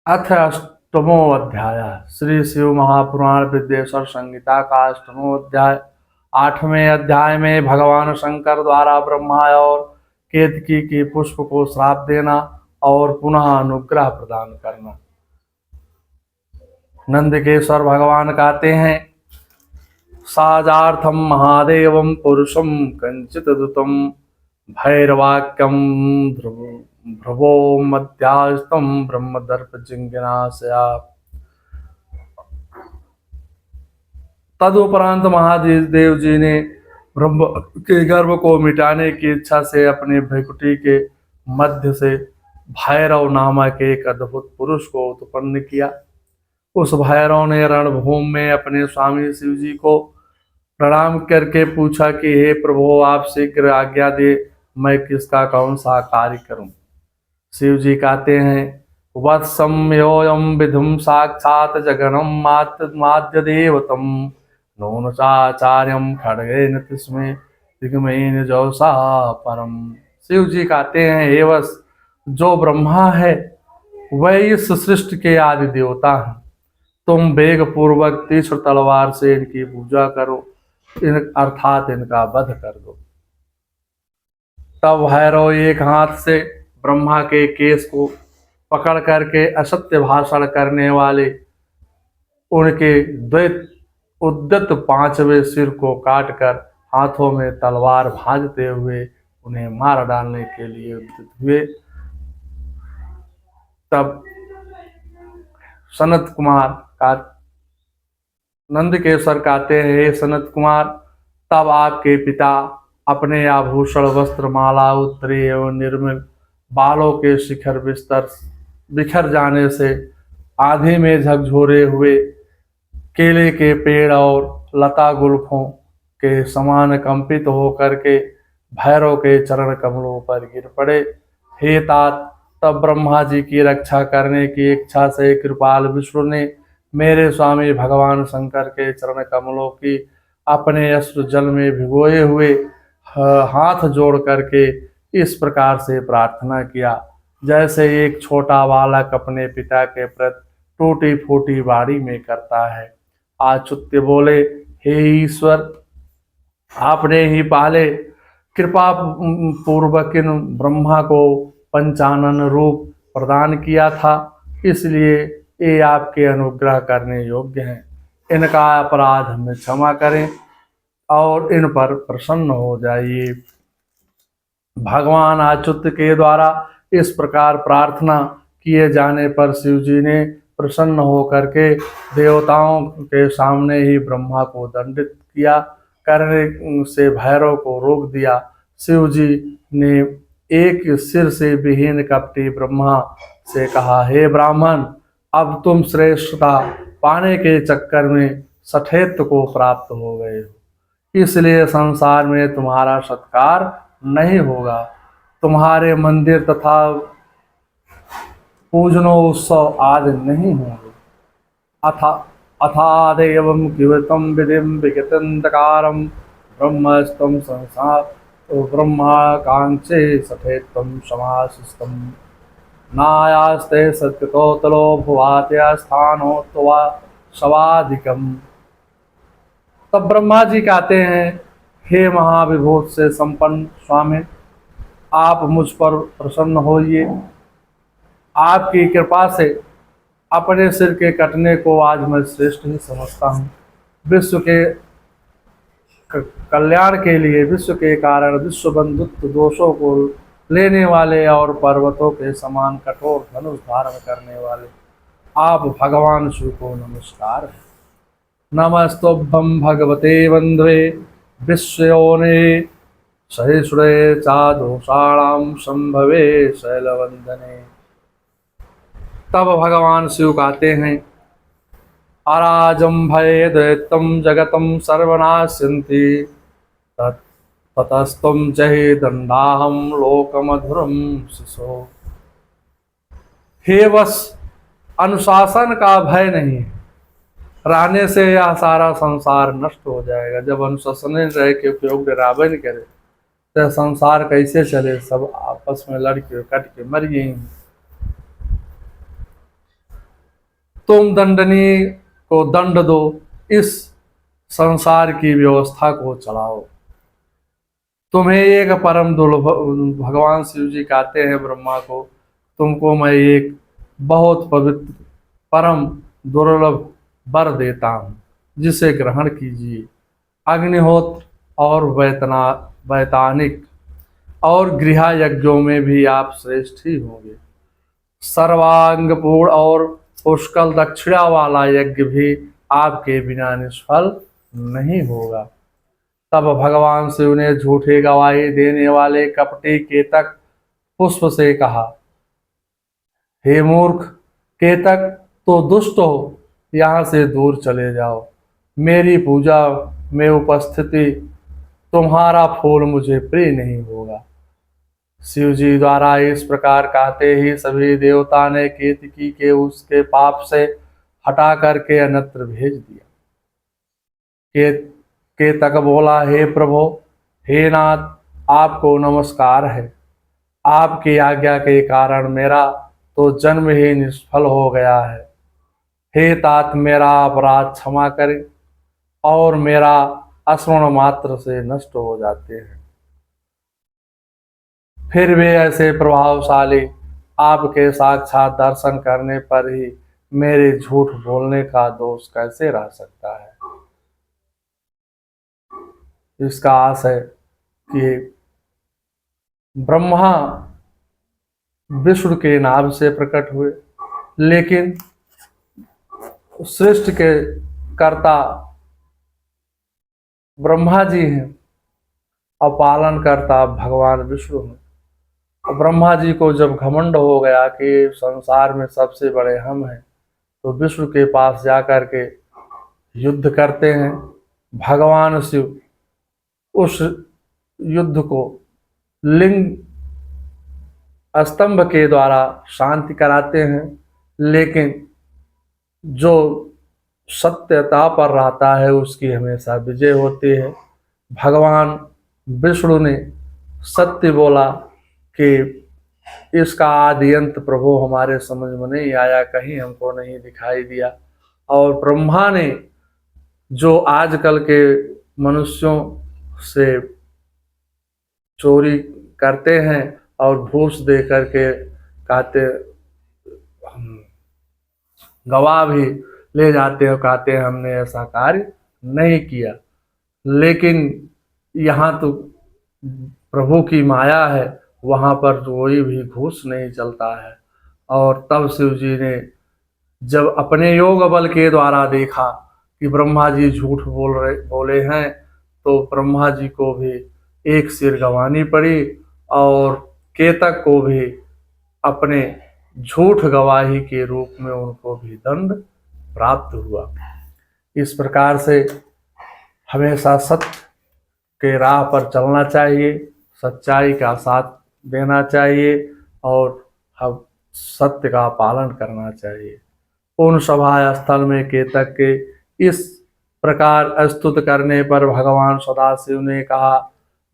अथ अष्टमो अध्याय। श्री शिव महापुराण विद्येश्वर संहिता का अष्टमो अध्याय। आठवें अध्याय में भगवान शंकर द्वारा ब्रह्मा और केतकी के पुष्प को श्राप देना और पुनः अनुग्रह प्रदान करना। नंदकेश्वर भगवान कहते हैं, साजार्थम महादेवम पुरुषम कंचित दुतम भैरवाक्यम भ्रुवो मध्यास्तम ब्रह्मदर्प जिंगनाशया। तदुपरांत महादेव जी ने ब्रह्म के गर्भ को मिटाने की इच्छा से अपने भ्रकुटी के मध्य से भैरव नामक एक अद्भुत पुरुष को उत्पन्न किया। उस भैरव ने रणभूमि में अपने स्वामी शिव जी को प्रणाम करके पूछा कि हे प्रभु, आप शीघ्र आज्ञा दे, मैं किसका कौन सा कार्य करूं। शिव जी कहते हैं, वत्सम्योऽयं विधुम साक्षात जगन्म माद्य देवतम नून चाचार्यम खड़गेन तस्मै दिग्मेन जौसा परम। शिव जी कहते हैं, हे वत्स, जो ब्रह्मा है वह इस सृष्टि के आदि देवता हैं। तुम वेग पूर्वक तीक्ष्ण तलवार से इनकी पूजा करो, अर्थात इनका वध कर दो। तब भैरव एक हाथ से ब्रह्मा के केस को पकड़ करके असत्य भाषण करने वाले उनके द्वैत उद्यत पांचवें सिर को काटकर हाथों में तलवार भांजते हुए उन्हें मार डालने के लिए उद्यत हुए। तब सनत कुमार का नंदकेश्वर कहते हैं, हे सनत कुमार, तब आपके पिता अपने आभूषण वस्त्र माला उत्तरी एवं निर्मल बालों के शिखर बिस्तर बिखर जाने से आंधी में झकझोरे हुए केले के पेड़ और लता गुल्फों के समान कंपित होकर के भैरव के चरण कमलों पर गिर पड़े। हे तात, तब ब्रह्मा जी की रक्षा करने की इच्छा से कृपाल विष्णु ने मेरे स्वामी भगवान शंकर के चरण कमलों की अपने अश्रु जल में भिगोए हुए हाथ जोड़ करके इस प्रकार से प्रार्थना किया, जैसे एक छोटा बालक अपने पिता के प्रति टूटी फूटी बाड़ी में करता है। आच्युत्य बोले, हे ईश्वर, आपने ही पहले कृपा पूर्वक इन ब्रह्मा को पंचानन रूप प्रदान किया था, इसलिए ये आपके अनुग्रह करने योग्य हैं। इनका अपराध हमें क्षमा करें और इन पर प्रसन्न हो जाइए। भगवान अच्युत के द्वारा इस प्रकार प्रार्थना किए जाने पर शिव जी ने प्रसन्न होकर के देवताओं के सामने ही ब्रह्मा को दंडित किया करने से भैरव को रोक दिया। शिव जी ने एक सिर से विहीन कपटी ब्रह्मा से कहा, हे ब्राह्मण, अब तुम श्रेष्ठता पाने के चक्कर में सठेत्व को प्राप्त हो गए हो, इसलिए संसार में तुम्हारा सत्कार नहीं होगा। तुम्हारे मंदिर तथा पूजनो उत्सव आदि नहीं होंगे। अथादेवं किवृतं विधिं विगतंतकारं ब्रह्मस्तं संसार ब्रह्माकांक्षे सठेत्वं समासिस्तं नायास्ते सत्यतोतलो भुवात्या स्थानो त्वा सवाधिकम्। तब ब्रह्मा जी कहते हैं, हे महाविभूत से संपन्न स्वामी, आप मुझ पर प्रसन्न होइए। आपकी कृपा से अपने सिर के कटने को आज मैं श्रेष्ठ ही समझता हूँ। विश्व के कल्याण के लिए, विश्व के कारण, विश्व बंधुत्व दोषों को लेने वाले और पर्वतों के समान कठोर धनुष धारण करने वाले आप भगवान शिव को नमस्कार है। नमस्तुभ्यं भगवते वंद्वे विश्वयोने सहिष्णुये चादोषाणां संभवे शैलवंदने। तब भगवान शिव कहते हैं, अराजं भये दैत्यं जगतं सर्वनाशयन्ति ततस्त्वं जहि दंडाहं लोकमधुरं शिशो। हे वश, अनुशासन का भय नहीं रहने से यह सारा संसार नष्ट हो जाएगा। जब अनुशासन रहे के उपयोग रावण करे तो संसार कैसे चले, सब आपस में लड़ के कट के मर गए। तुम दंडनी को दंड दो, इस संसार की व्यवस्था को चलाओ। तुम्हें एक परम दुर्लभ, भगवान शिव जी कहते हैं ब्रह्मा को, तुमको मैं एक बहुत पवित्र परम दुर्लभ वर देता हूँ, जिसे ग्रहण कीजिए। अग्निहोत्र और वैतानिक और गृह यज्ञों में भी आप श्रेष्ठ ही होंगे। सर्वांगपूर्ण और पुष्कल दक्षिणा वाला यज्ञ भी आपके बिना निष्फल नहीं होगा। तब भगवान शिव ने झूठी गवाही देने वाले कपटी केतक पुष्प से कहा, हे मूर्ख केतक, तो दुष्ट हो, यहाँ से दूर चले जाओ। मेरी पूजा में उपस्थिति तुम्हारा फूल मुझे प्रिय नहीं होगा। शिव जी द्वारा इस प्रकार कहते ही सभी देवता ने केतकी के उसके पाप से हटा करके अन्यत्र भेज दिया। केतक बोला, हे प्रभु, हे नाथ, आपको नमस्कार है। आपकी आज्ञा के कारण मेरा तो जन्म ही निष्फल हो गया है। हे तात, मेरा अपराध क्षमा करें और मेरा स्मरण मात्र से नष्ट हो जाते हैं। फिर वे ऐसे प्रभावशाली आपके साक्षात दर्शन करने पर ही मेरे झूठ बोलने का दोष कैसे रह सकता है। इसका आशय कि ब्रह्मा विष्णु के नाम से प्रकट हुए, लेकिन सृष्टि के कर्ता ब्रह्मा जी हैं और पालन करता भगवान विष्णु हैं। और ब्रह्मा जी को जब घमंड हो गया कि संसार में सबसे बड़े हम हैं, तो विष्णु के पास जाकर के युद्ध करते हैं। भगवान शिव उस युद्ध को लिंग स्तंभ के द्वारा शांति कराते हैं, लेकिन जो सत्यता पर रहता है उसकी हमेशा विजय होती है। भगवान विष्णु ने सत्य बोला कि इसका आदि अंत प्रभु हमारे समझ में नहीं आया, कहीं हमको नहीं दिखाई दिया। और ब्रह्मा ने जो आजकल के मनुष्यों से चोरी करते हैं और घूस दे करके कहते, गवाह भी ले जाते हैं, कहते हैं हमने ऐसा कार्य नहीं किया। लेकिन यहाँ तो प्रभु की माया है, वहाँ पर कोई भी घूस नहीं चलता है। और तब शिव जी ने जब अपने योग बल के द्वारा देखा कि ब्रह्मा जी झूठ बोले हैं, तो ब्रह्मा जी को भी एक सिर गंवानी पड़ी और केतक को भी अपने झूठ गवाही के रूप में उनको भी दंड प्राप्त हुआ। इस प्रकार से हमेशा सत्य के राह पर चलना चाहिए, सच्चाई का साथ देना चाहिए और हम सत्य का पालन करना चाहिए। उन सभा स्थल में केतक के इस प्रकार स्तुत करने पर भगवान सदाशिव ने कहा,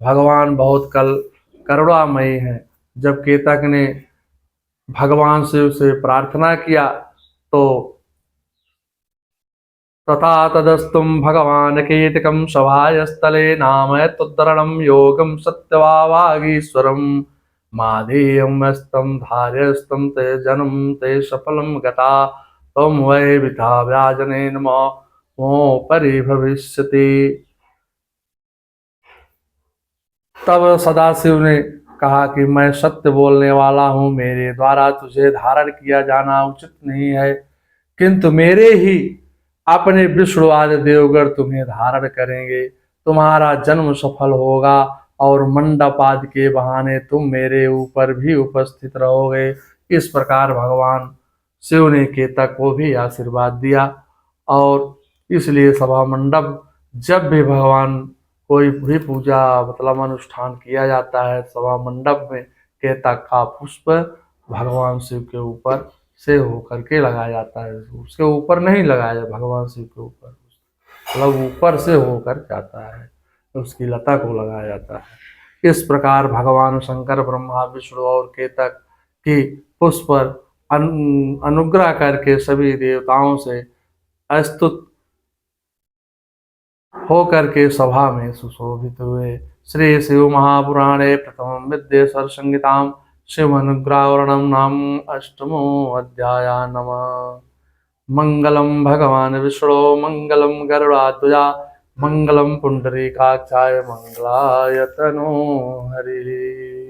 भगवान बहुत करुणामयी हैं। जब केतक ने भगवान शिव से प्रार्थना किया तो तथा तदस्तुम भगवान केतकम सभास्थले नाम तुद्धरणम योगम सत्यवागीश्वरम माधेयमस्तम धार्यस्तम ते जन्म ते सफलम गता तम वै विथा व्याजनेन मो परिभविष्यति। तब सदाशिव ने कहा कि मैं सत्य बोलने वाला हूँ, मेरे द्वारा तुझे धारण किया जाना उचित नहीं है, किंतु मेरे ही अपने विष्णु आदि देवगण तुम्हें धारण करेंगे, तुम्हारा जन्म सफल होगा और मंडप आदि के बहाने तुम मेरे ऊपर भी उपस्थित रहोगे। इस प्रकार भगवान शिव ने केतक को भी आशीर्वाद दिया। और इसलिए सभा मंडप जब भी भगवान कोई भी पूजा मतलब अनुष्ठान किया जाता है, सभा मंडप में केतक का पुष्प भगवान शिव के ऊपर से होकर के लगाया जाता है। उसके ऊपर नहीं लगाया जाता, भगवान शिव के ऊपर मतलब ऊपर से होकर जाता है, उसकी लता को लगाया जाता है। इस प्रकार भगवान शंकर, ब्रह्मा, विष्णु और केतक की पुष्प अनुग्रह करके सभी देवताओं से स्तुत होकर के सभा में सुशोभित हुए। श्री शिव महापुराणे प्रथम विद्येश्वर संहिताम शिव अनुग्रहवर्णम नाम अष्टमो अध्याय नमः। मंगलम भगवान विष्णु मंगलम गरुड़ाध्वजा मंगलम पुंडरीकाक्षाय मंगलाय तनो हरि।